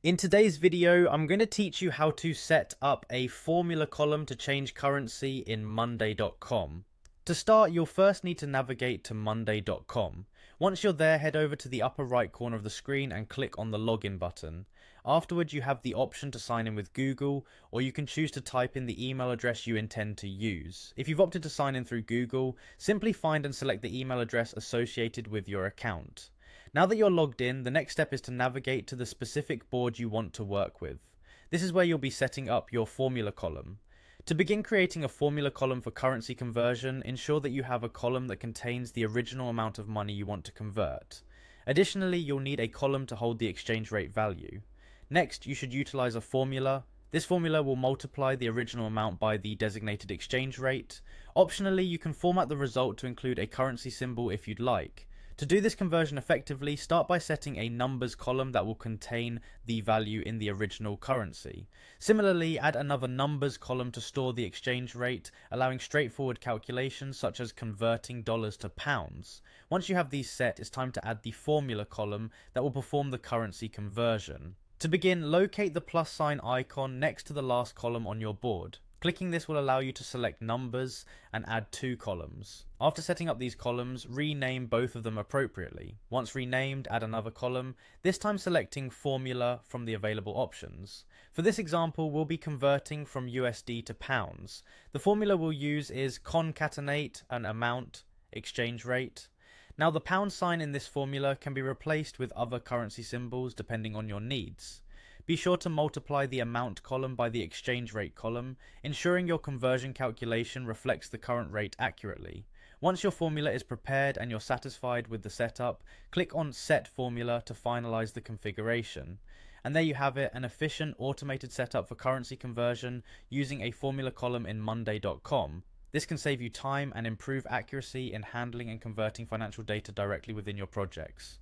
In today's video, I'm going to teach you how to set up a formula column to change currency in Monday.com. To start, you'll first need to navigate to Monday.com. Once you're there, head over to the upper right corner of the screen and click on the login button. Afterwards, you have the option to sign in with Google, or you can choose to type in the email address you intend to use. If you've opted to sign in through Google, simply find and select the email address associated with your account. Now that you're logged in, the next step is to navigate to the specific board you want to work with. This is where you'll be setting up your formula column. To begin creating a formula column for currency conversion, ensure that you have a column that contains the original amount of money you want to convert. Additionally, you'll need a column to hold the exchange rate value. Next, you should utilize a formula. This formula will multiply the original amount by the designated exchange rate. Optionally, you can format the result to include a currency symbol if you'd like. To do this conversion effectively, start by setting a numbers column that will contain the value in the original currency. Similarly, add another numbers column to store the exchange rate, allowing straightforward calculations such as converting dollars to pounds. Once you have these set, it's time to add the formula column that will perform the currency conversion. To begin, locate the plus sign icon next to the last column on your board. Clicking this will allow you to select numbers and add two columns. After setting up these columns, rename both of them appropriately. Once renamed, add another column, this time selecting formula from the available options. For this example, we'll be converting from USD to pounds. The formula we'll use is concatenate an amount exchange rate. Now the pound sign in this formula can be replaced with other currency symbols depending on your needs. Be sure to multiply the amount column by the exchange rate column, ensuring your conversion calculation reflects the current rate accurately. Once your formula is prepared and you're satisfied with the setup, click on Set Formula to finalize the configuration. And there you have it, an efficient automated setup for currency conversion using a formula column in Monday.com. This can save you time and improve accuracy in handling and converting financial data directly within your projects.